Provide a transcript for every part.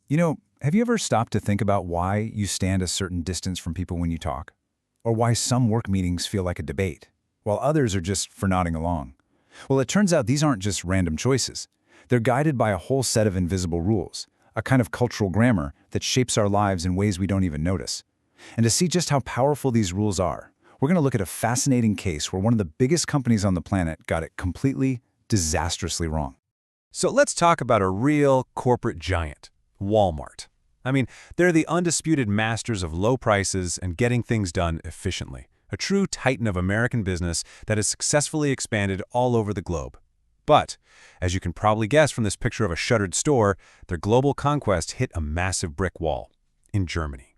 Have you ever stopped to think about why you stand a certain distance from people when you talk? Or why some work meetings feel like a debate, while others are just for nodding along? Well, it turns out these aren't just random choices. They're guided by a whole set of invisible rules, a kind of cultural grammar that shapes our lives in ways we don't even notice. And to see just how powerful these rules are, we're going to look at a fascinating case where one of the biggest companies on the planet got it completely, disastrously wrong. So let's talk about a real corporate giant, Walmart. They're the undisputed masters of low prices and getting things done efficiently. A true titan of American business that has successfully expanded all over the globe. But, as you can probably guess from this picture of a shuttered store, their global conquest hit a massive brick wall in Germany.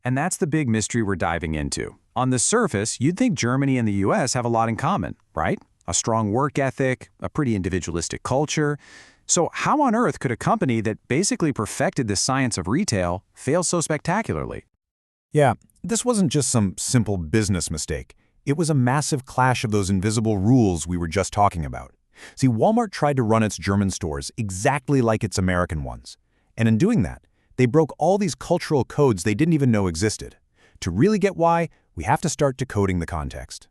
And that's the big mystery we're diving into. On the surface, you'd think Germany and the US have a lot in common, right? A strong work ethic, a pretty individualistic culture. So how on earth could a company that basically perfected the science of retail fail so spectacularly? Yeah, this wasn't just some simple business mistake. It was a massive clash of those invisible rules we were just talking about. See, Walmart tried to run its German stores exactly like its American ones. And in doing that, they broke all these cultural codes they didn't even know existed. To really get why, we have to start decoding the context.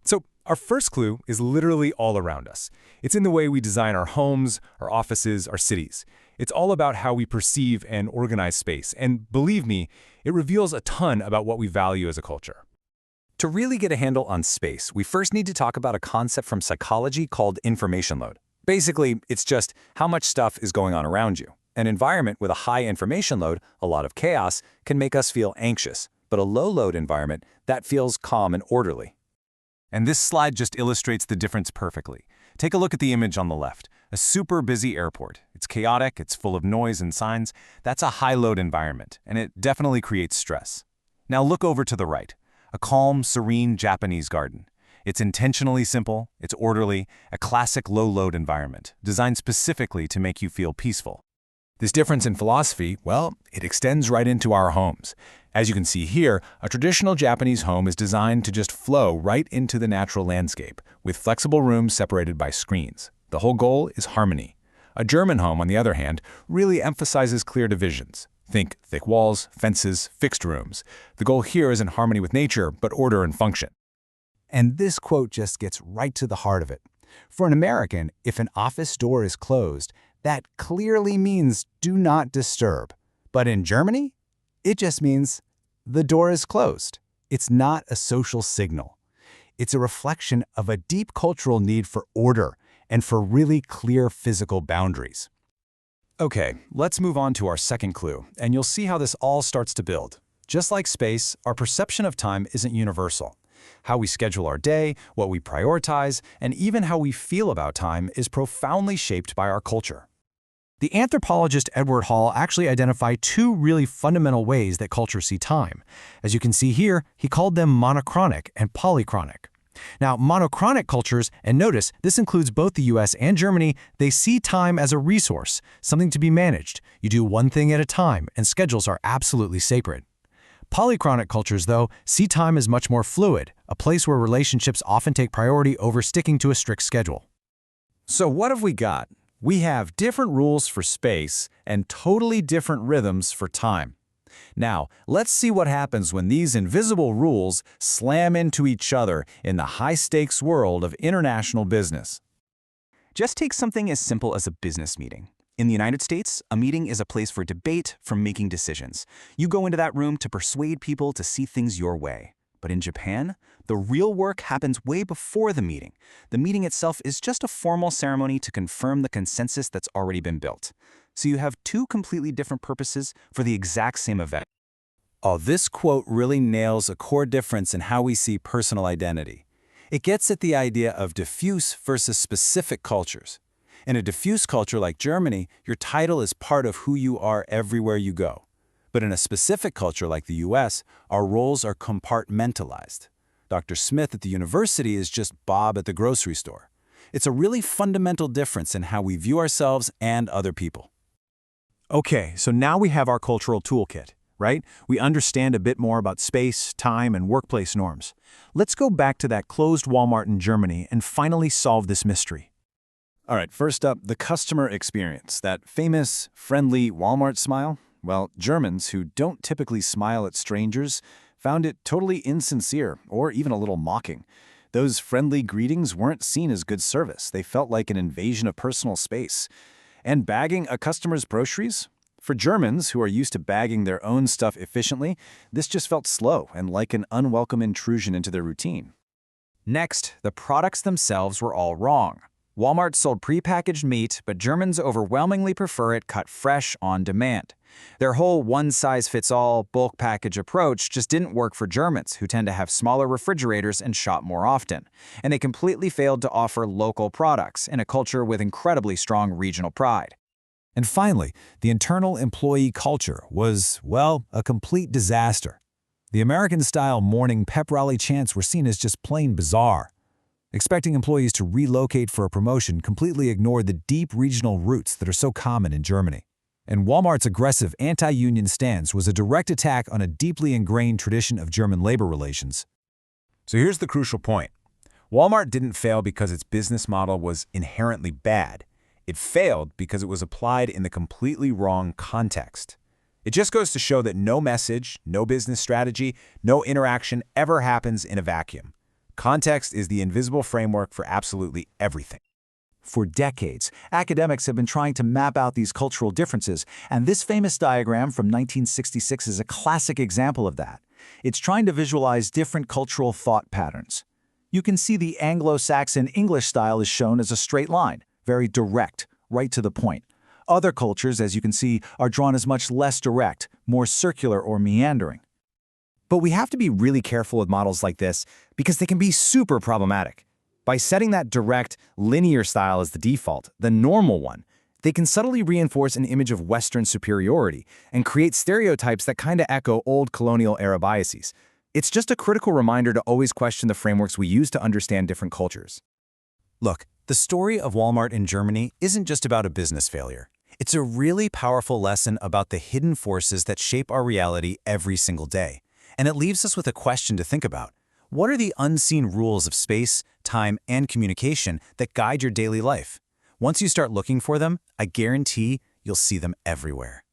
So, our first clue is literally all around us. It's in the way we design our homes, our offices, our cities. It's all about how we perceive and organize space, and believe me, it reveals a ton about what we value as a culture. To really get a handle on space, we first need to talk about a concept from psychology called information load. Basically, it's just how much stuff is going on around you. An environment with a high information load, a lot of chaos, can make us feel anxious, but a low-load environment, that feels calm and orderly. And this slide just illustrates the difference perfectly. Take a look at the image on the left. A super busy airport. It's chaotic, it's full of noise and signs. That's a high-load environment, and it definitely creates stress. Now look over to the right. A calm, serene Japanese garden. It's intentionally simple, it's orderly, a classic low-load environment, designed specifically to make you feel peaceful. This difference in philosophy, well, it extends right into our homes. As you can see here, a traditional Japanese home is designed to just flow right into the natural landscape, with flexible rooms separated by screens. The whole goal is harmony. A German home, on the other hand, really emphasizes clear divisions. Think thick walls, fences, fixed rooms. The goal here is in harmony with nature, but order and function. And this quote just gets right to the heart of it. For an American, if an office door is closed, that clearly means do not disturb. But in Germany, it just means the door is closed. It's not a social signal. It's a reflection of a deep cultural need for order and for really clear physical boundaries. Okay, let's move on to our second clue, and you'll see how this all starts to build. Just like space, our perception of time isn't universal. How we schedule our day, what we prioritize, and even how we feel about time is profoundly shaped by our culture. The anthropologist Edward Hall actually identified two really fundamental ways that cultures see time. As you can see here, he called them monochronic and polychronic. Now, monochronic cultures, and notice this includes both the US and Germany, they see time as a resource, something to be managed. You do one thing at a time, and schedules are absolutely sacred. Polychronic cultures, though, see time as much more fluid, a place where relationships often take priority over sticking to a strict schedule. So what have we got? We have different rules for space and totally different rhythms for time. Now, let's see what happens when these invisible rules slam into each other in the high-stakes world of international business. Just take something as simple as a business meeting. In the United States, a meeting is a place for debate from making decisions. You go into that room to persuade people to see things your way. But in Japan, the real work happens way before the meeting. The meeting itself is just a formal ceremony to confirm the consensus that's already been built. So you have two completely different purposes for the exact same event. Oh, this quote really nails a core difference in how we see personal identity. It gets at the idea of diffuse versus specific cultures. In a diffuse culture like Germany, your title is part of who you are everywhere you go. But in a specific culture like the US, our roles are compartmentalized. Dr. Smith at the university is just Bob at the grocery store. It's a really fundamental difference in how we view ourselves and other people. Okay, so now we have our cultural toolkit, right? We understand a bit more about space, time, and workplace norms. Let's go back to that closed Walmart in Germany and finally solve this mystery. All right, first up, the customer experience. That famous, friendly Walmart smile. Well, Germans, who don't typically smile at strangers, found it totally insincere or even a little mocking. Those friendly greetings weren't seen as good service. They felt like an invasion of personal space. And bagging a customer's groceries? For Germans, who are used to bagging their own stuff efficiently, this just felt slow and like an unwelcome intrusion into their routine. Next, the products themselves were all wrong. Walmart sold prepackaged meat, but Germans overwhelmingly prefer it cut fresh on demand. Their whole one-size-fits-all bulk package approach just didn't work for Germans, who tend to have smaller refrigerators and shop more often. And they completely failed to offer local products in a culture with incredibly strong regional pride. And finally, the internal employee culture was, well, a complete disaster. The American-style morning pep rally chants were seen as just plain bizarre. Expecting employees to relocate for a promotion completely ignored the deep regional roots that are so common in Germany. And Walmart's aggressive anti-union stance was a direct attack on a deeply ingrained tradition of German labor relations. So here's the crucial point. Walmart didn't fail because its business model was inherently bad. It failed because it was applied in the completely wrong context. It just goes to show that no message, no business strategy, no interaction ever happens in a vacuum. Context is the invisible framework for absolutely everything. For decades, academics have been trying to map out these cultural differences, and this famous diagram from 1966 is a classic example of that. It's trying to visualize different cultural thought patterns. You can see the Anglo-Saxon English style is shown as a straight line, very direct, right to the point. Other cultures, as you can see, are drawn as much less direct, more circular or meandering. But we have to be really careful with models like this because they can be super problematic. By setting that direct, linear style as the default, the normal one, they can subtly reinforce an image of Western superiority and create stereotypes that kind of echo old colonial-era biases. It's just a critical reminder to always question the frameworks we use to understand different cultures. Look, the story of Walmart in Germany isn't just about a business failure. It's a really powerful lesson about the hidden forces that shape our reality every single day. And it leaves us with a question to think about. What are the unseen rules of space, time, and communication that guide your daily life? Once you start looking for them, I guarantee you'll see them everywhere.